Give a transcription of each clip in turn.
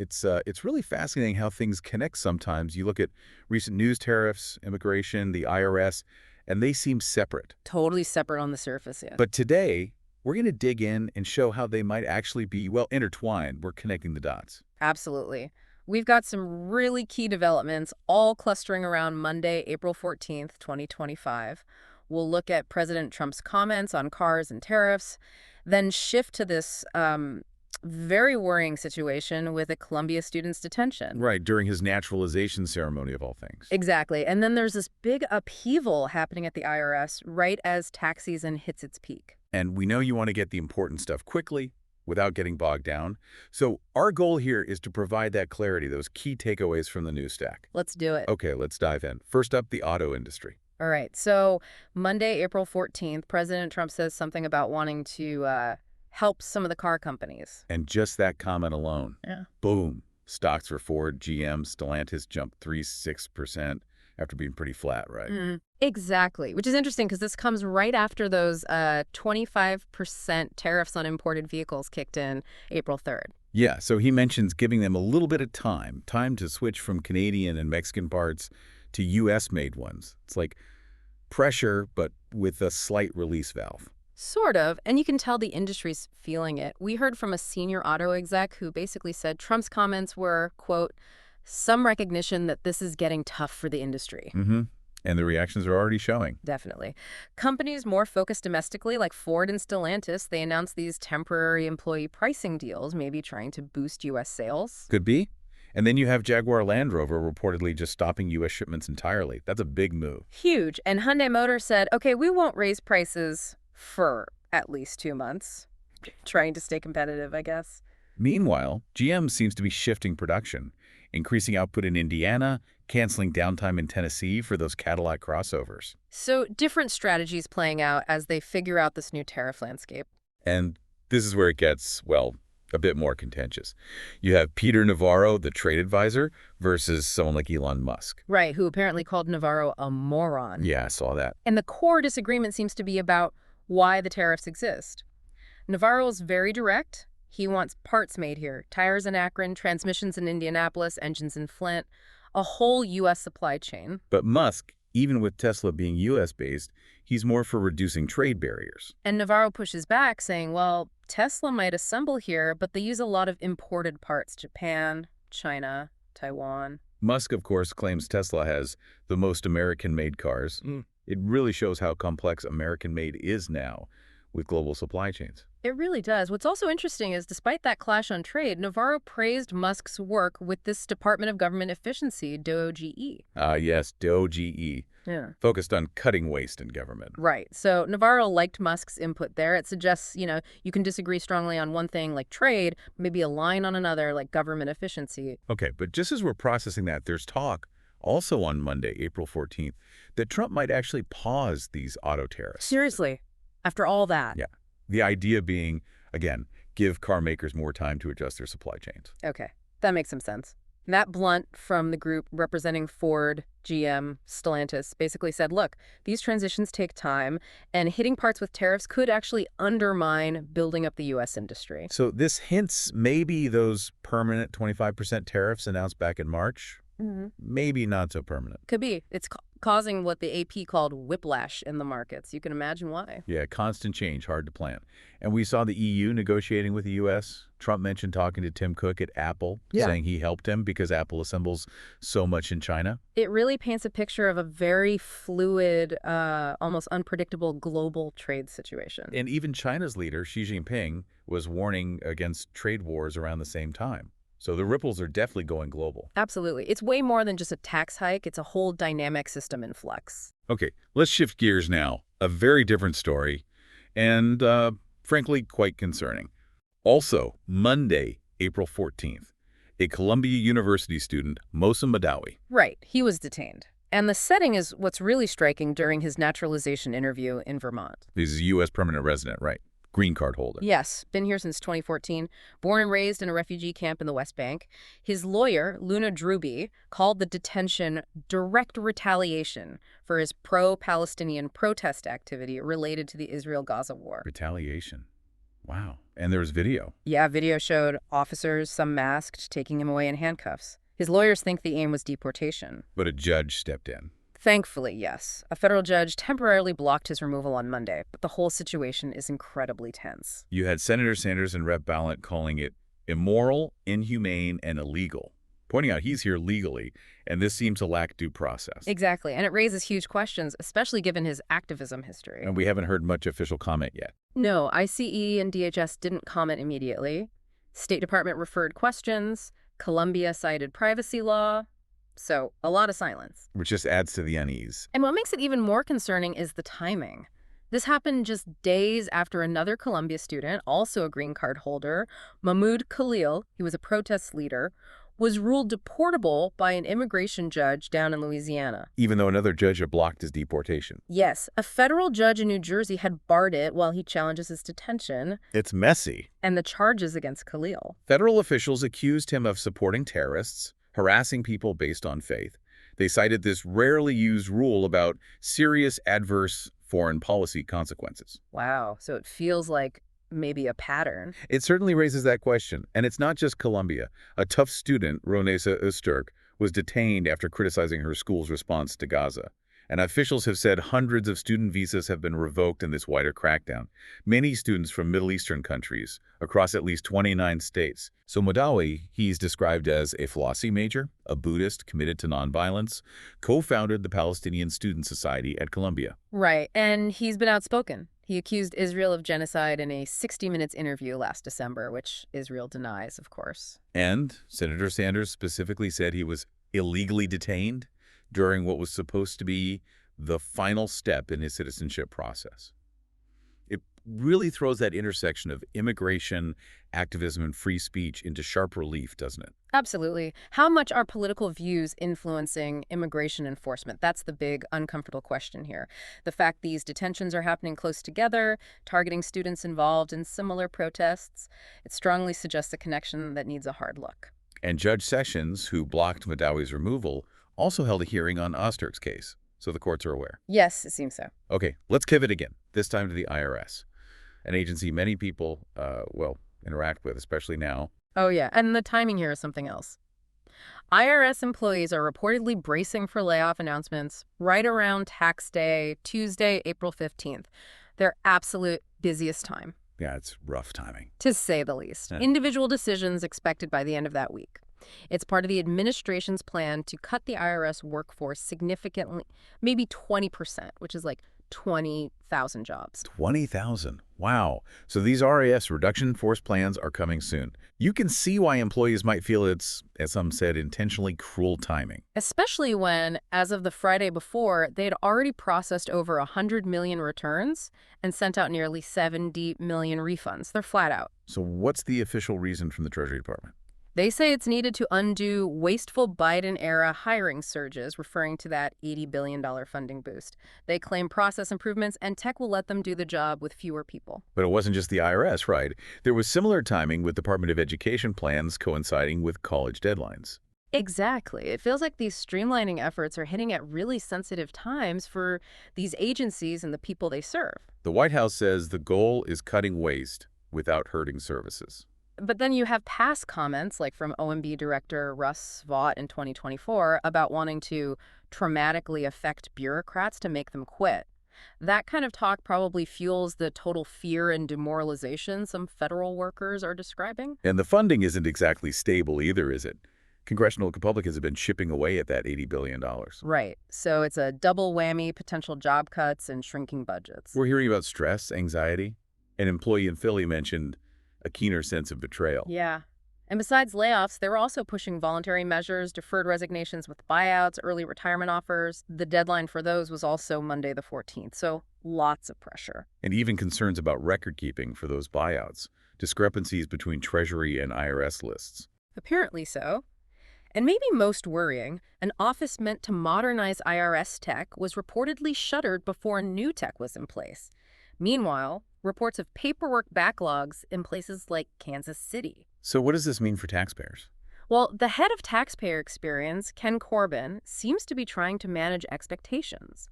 It's really fascinating how things connect sometimes. You look at recent news tariffs, immigration, the IRS, and they seem separate. Totally separate on the surface, yeah. But today, we're going to dig in and show how they might actually be, well, intertwined. We're connecting the dots. Absolutely. We've got some really key developments, all clustering around Monday, April 14th, 2025. We'll look at President Trump's comments on cars and tariffs, then shift to this very worrying situation with a Columbia student's detention. Right, during his naturalization ceremony of all things. Exactly. And then there's this big upheaval happening at the IRS right as tax season hits its peak. And we know you want to get the important stuff quickly without getting bogged down. So our goal here is to provide that clarity, those key takeaways from the news stack. Let's do it. Okay, let's dive in. First up, the auto industry. All right. So Monday, April 14th, President Trump says something about wanting to help some of the car companies. And just that comment alone, boom, stocks for Ford, GM, Stellantis jumped 3-6% after being pretty flat, right? Exactly, which is interesting because this comes right after those 25% tariffs on imported vehicles kicked in April 3rd. Yeah, so he mentions giving them a little bit of time to switch from Canadian and Mexican parts to U.S.-made ones. It's like pressure, but with a slight release valve. Sort of, and you can tell the industry's feeling it. We heard from a senior auto exec who basically said Trump's comments were, quote, some recognition that this is getting tough for the industry. And the reactions are already showing. Definitely. Companies more focused domestically, like Ford and Stellantis, they announced these temporary employee pricing deals, maybe trying to boost U.S. sales. Could be. And then you have Jaguar Land Rover reportedly just stopping U.S. shipments entirely. That's a big move. Huge. And Hyundai Motors said, okay, we won't raise prices for at least 2 months. Trying to stay competitive, I guess. Meanwhile, GM seems to be shifting production, increasing output in Indiana, canceling downtime in Tennessee for those Cadillac crossovers. So different strategies playing out as they figure out this new tariff landscape. And this is where it gets, well, a bit more contentious. You have Peter Navarro, the trade advisor, versus someone like Elon Musk. Right, who apparently called Navarro a moron. Yeah, I saw that. And the core disagreement seems to be about why the tariffs exist. Navarro's very direct. He wants parts made here, tires in Akron, transmissions in Indianapolis, engines in Flint, a whole U.S. supply chain. But Musk, even with Tesla being U.S.-based, he's more for reducing trade barriers. And Navarro pushes back, saying, well, Tesla might assemble here, but they use a lot of imported parts, Japan, China, Taiwan. Musk, of course, claims Tesla has the most American-made cars. It really shows how complex American-made is now with global supply chains. It really does. What's also interesting is, despite that clash on trade, Navarro praised Musk's work with this Department of Government Efficiency, DOGE. Yes, DOGE. Yeah. Focused on cutting waste in government. Right. So Navarro liked Musk's input there. It suggests, you can disagree strongly on one thing like trade, maybe align on another like government efficiency. Okay, but just as we're processing that, there's talk also on Monday, April 14th, that Trump might actually pause these auto tariffs. Seriously? After all that? Yeah. The idea being, again, give car makers more time to adjust their supply chains. Okay. That makes some sense. Matt Blunt from the group representing Ford, GM, Stellantis basically said, look, these transitions take time, and hitting parts with tariffs could actually undermine building up the U.S. industry. So this hints maybe those permanent 25% tariffs announced back in March, maybe not so permanent. Could be. It's causing what the AP called whiplash in the markets. You can imagine why. Yeah, constant change, hard to plan. And we saw the EU negotiating with the U.S. Trump mentioned talking to Tim Cook at Apple, saying he helped him because Apple assembles so much in China. It really paints a picture of a very fluid, almost unpredictable global trade situation. And even China's leader, Xi Jinping, was warning against trade wars around the same time. So the ripples are definitely going global. Absolutely. It's way more than just a tax hike. It's a whole dynamic system in flux. Okay, let's shift gears now. A very different story and, frankly, quite concerning. Also, Monday, April 14th, a Columbia University student, Mosa Madawi. Right. He was detained. And the setting is what's really striking during his naturalization interview in Vermont. He's a U.S. permanent resident, right? Green card holder. Yes, been here since 2014, born and raised in a refugee camp in the West Bank. His lawyer, Luna Druby, called the detention direct retaliation for his pro-Palestinian protest activity related to the Israel-Gaza war. Retaliation. Wow. And there's video. Yeah, video showed officers, some masked, taking him away in handcuffs. His lawyers think the aim was deportation. But a judge stepped in. Thankfully, yes. A federal judge temporarily blocked his removal on Monday, but the whole situation is incredibly tense. You had Senator Sanders and Rep. Ballant calling it immoral, inhumane, and illegal, pointing out he's here legally, and this seems to lack due process. Exactly, and it raises huge questions, especially given his activism history. And we haven't heard much official comment yet. No, ICE and DHS didn't comment immediately. State Department referred questions. Colombia cited privacy law. So, a lot of silence. Which just adds to the unease. And what makes it even more concerning is the timing. This happened just days after another Colombia student, also a green card holder, Mahmoud Khalil, he was a protest leader, was ruled deportable by an immigration judge down in Louisiana. Even though another judge had blocked his deportation. Yes, a federal judge in New Jersey had barred it while he challenges his detention. It's messy. And the charges against Khalil. Federal officials accused him of supporting terrorists, harassing people based on faith. They cited this rarely used rule about serious adverse foreign policy consequences. Wow, so it feels like maybe a pattern. It certainly raises that question. And it's not just Colombia. A tough student, Ronesa Usturk, was detained after criticizing her school's response to Gaza. And officials have said hundreds of student visas have been revoked in this wider crackdown. Many students from Middle Eastern countries across at least 29 states. So Madawi, he's described as a philosophy major, a Buddhist committed to nonviolence, co-founded the Palestinian Student Society at Columbia. Right, and he's been outspoken. He accused Israel of genocide in a 60 Minutes interview last December, which Israel denies, of course. And Senator Sanders specifically said he was illegally detained during what was supposed to be the final step in his citizenship process. It really throws that intersection of immigration, activism, and free speech into sharp relief, doesn't it? Absolutely. How much are political views influencing immigration enforcement? That's the big, uncomfortable question here. The fact these detentions are happening close together, targeting students involved in similar protests, it strongly suggests a connection that needs a hard look. And Judge Sessions, who blocked Madawi's removal, also held a hearing on Usturk's case, so the courts are aware. Yes, it seems so. Okay, let's pivot again, this time to the IRS, an agency many people, interact with, especially now. Oh, yeah, and the timing here is something else. IRS employees are reportedly bracing for layoff announcements right around tax day, Tuesday, April 15th, their absolute busiest time. Yeah, it's rough timing. To say the least. Yeah. Individual decisions expected by the end of that week. It's part of the administration's plan to cut the IRS workforce significantly, maybe 20%, which is like 20,000 jobs. 20,000. Wow. So these RAS reduction force plans are coming soon. You can see why employees might feel it's, as some said, intentionally cruel timing. Especially when, as of the Friday before, they had already processed over 100 million returns and sent out nearly 70 million refunds. They're flat out. So what's the official reason from the Treasury Department? They say it's needed to undo wasteful Biden-era hiring surges, referring to that $80 billion funding boost. They claim process improvements and tech will let them do the job with fewer people. But it wasn't just the IRS, right? There was similar timing with Department of Education plans coinciding with college deadlines. Exactly. It feels like these streamlining efforts are hitting at really sensitive times for these agencies and the people they serve. The White House says the goal is cutting waste without hurting services. But then you have past comments, like from OMB Director Russ Vought in 2024, about wanting to traumatically affect bureaucrats to make them quit. That kind of talk probably fuels the total fear and demoralization some federal workers are describing. And the funding isn't exactly stable either, is it? Congressional Republicans have been chipping away at that $80 billion. Right. So it's a double whammy, potential job cuts and shrinking budgets. We're hearing about stress, anxiety. An employee in Philly mentioned a keener sense of betrayal. Yeah. And besides layoffs, they were also pushing voluntary measures, deferred resignations with buyouts, early retirement offers. The deadline for those was also Monday the 14th, so lots of pressure. And even concerns about record keeping for those buyouts, discrepancies between Treasury and IRS lists. Apparently so. And maybe most worrying, an office meant to modernize IRS tech was reportedly shuttered before new tech was in place. Meanwhile, reports of paperwork backlogs in places like Kansas City. So what does this mean for taxpayers? Well, the head of taxpayer experience, Ken Corbin, seems to be trying to manage expectations.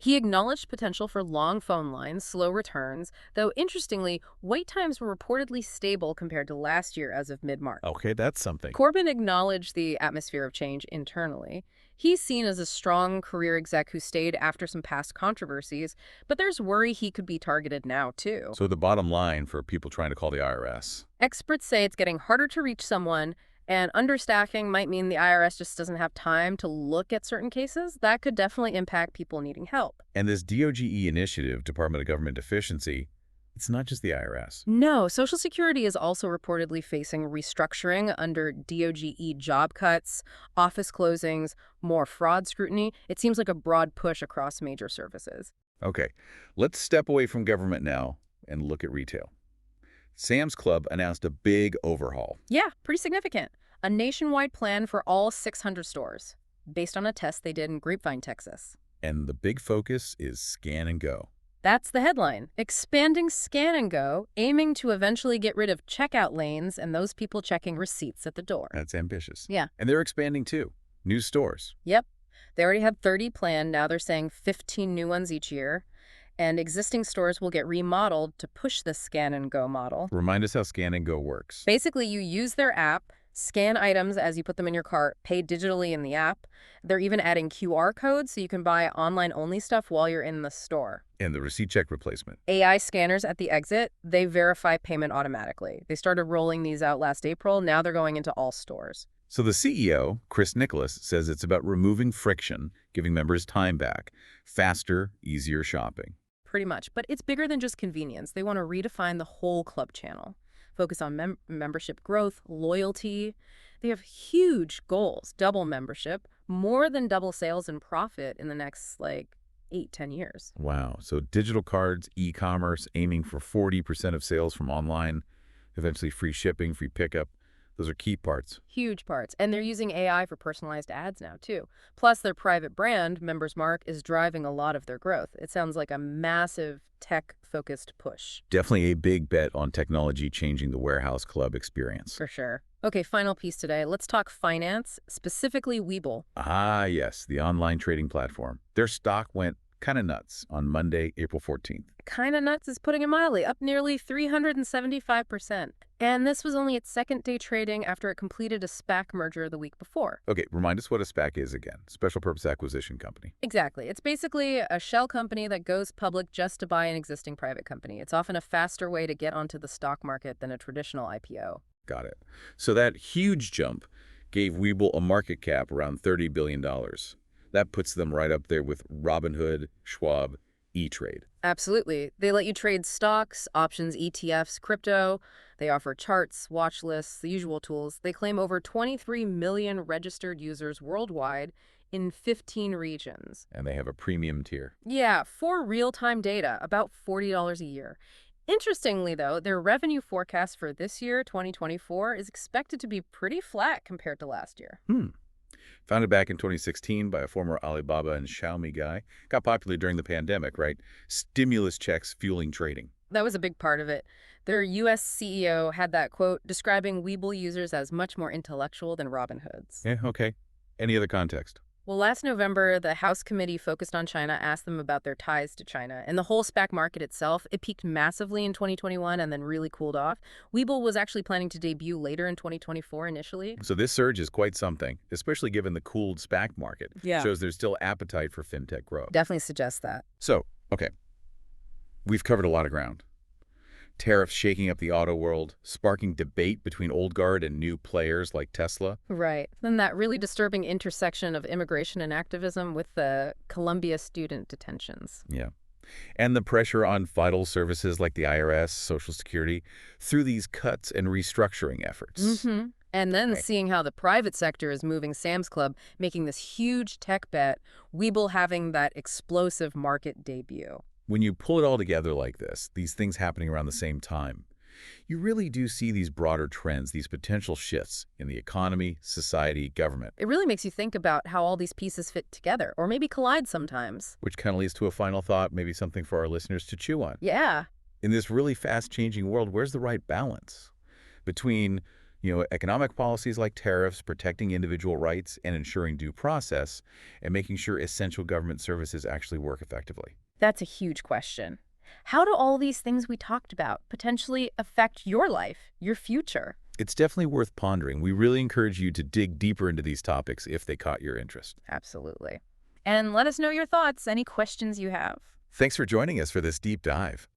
He acknowledged potential for long phone lines, slow returns, though interestingly, wait times were reportedly stable compared to last year as of mid-March. Okay, that's something. Corbyn acknowledged the atmosphere of change internally. He's seen as a strong career exec who stayed after some past controversies, but there's worry he could be targeted now, too. So the bottom line for people trying to call the IRS. Experts say it's getting harder to reach someone, and understaffing might mean the IRS just doesn't have time to look at certain cases. That could definitely impact people needing help. And this DOGE initiative, Department of Government Efficiency, it's not just the IRS. No, Social Security is also reportedly facing restructuring under DOGE job cuts, office closings, more fraud scrutiny. It seems like a broad push across major services. Okay, let's step away from government now and look at retail. Sam's Club announced a big overhaul. Yeah, pretty significant. A nationwide plan for all 600 stores, based on a test they did in Grapevine, Texas. And the big focus is scan and go. That's the headline. Expanding Scan and Go, aiming to eventually get rid of checkout lanes and those people checking receipts at the door. That's ambitious. Yeah. And they're expanding too. New stores. Yep. They already have 30 planned. Now they're saying 15 new ones each year. And existing stores will get remodeled to push the Scan and Go model. Remind us how scan and go works. Basically, you use their app, scan items as you put them in your cart, pay digitally in the app. They're even adding QR codes so you can buy online-only stuff while you're in the store. And the receipt check replacement. AI scanners at the exit, they verify payment automatically. They started rolling these out last April. Now they're going into all stores. So the CEO, Chris Nicholas, says it's about removing friction, giving members time back, faster, easier shopping. Pretty much. But it's bigger than just convenience. They want to redefine the whole club channel, focus on membership growth, loyalty. They have huge goals: double membership, more than double sales and profit in the next, 8-10 years. Wow. So digital cards, e-commerce, aiming for 40% of sales from online, eventually free shipping, free pickup. Those are key parts. Huge parts. And they're using AI for personalized ads now, too. Plus, their private brand, Members Mark, is driving a lot of their growth. It sounds like a massive tech-focused push. Definitely a big bet on technology changing the warehouse club experience. For sure. Okay, final piece today. Let's talk finance, specifically Webull. Ah, yes, the online trading platform. Their stock went kind of nuts on Monday, April 14th. Kind of nuts is putting it mildly, up nearly 375%. And this was only its second day trading after it completed a SPAC merger the week before. Okay, remind us what a SPAC is again. Special Purpose Acquisition Company. Exactly. It's basically a shell company that goes public just to buy an existing private company. It's often a faster way to get onto the stock market than a traditional IPO. Got it. So that huge jump gave Webull a market cap around $30 billion. That puts them right up there with Robinhood, Schwab, E-Trade. Absolutely. They let you trade stocks, options, ETFs, crypto. They offer charts, watch lists, the usual tools. They claim over 23 million registered users worldwide in 15 regions. And they have a premium tier. Yeah, for real-time data, about $40 a year. Interestingly, though, their revenue forecast for this year, 2024, is expected to be pretty flat compared to last year. Founded back in 2016 by a former Alibaba and Xiaomi guy. Got popular during the pandemic, right? Stimulus checks fueling trading. That was a big part of it. Their U.S. CEO had that quote describing Webull users as much more intellectual than Robinhood's. Yeah, okay. Any other context? Well, last November, the House committee focused on China asked them about their ties to China. And the whole SPAC market itself, it peaked massively in 2021 and then really cooled off. Webull was actually planning to debut later in 2024 initially. So this surge is quite something, especially given the cooled SPAC market. Yeah. Shows there's still appetite for fintech growth. Definitely suggests that. So, okay, we've covered a lot of ground. Tariffs shaking up the auto world, sparking debate between old guard and new players like Tesla. Right. Then that really disturbing intersection of immigration and activism with the Columbia student detentions. Yeah. And the pressure on vital services like the IRS, Social Security, through these cuts and restructuring efforts. And then seeing how the private sector is moving Sam's Club, making this huge tech bet, Webull having that explosive market debut. When you pull it all together like this, these things happening around the same time, you really do see these broader trends, these potential shifts in the economy, society, government. It really makes you think about how all these pieces fit together, or maybe collide sometimes. Which kind of leads to a final thought, maybe something for our listeners to chew on. Yeah. In this really fast-changing world, where's the right balance between Economic policies like tariffs, protecting individual rights and ensuring due process, and making sure essential government services actually work effectively. That's a huge question. How do all these things we talked about potentially affect your life, your future? It's definitely worth pondering. We really encourage you to dig deeper into these topics if they caught your interest. Absolutely. And let us know your thoughts, any questions you have. Thanks for joining us for this deep dive.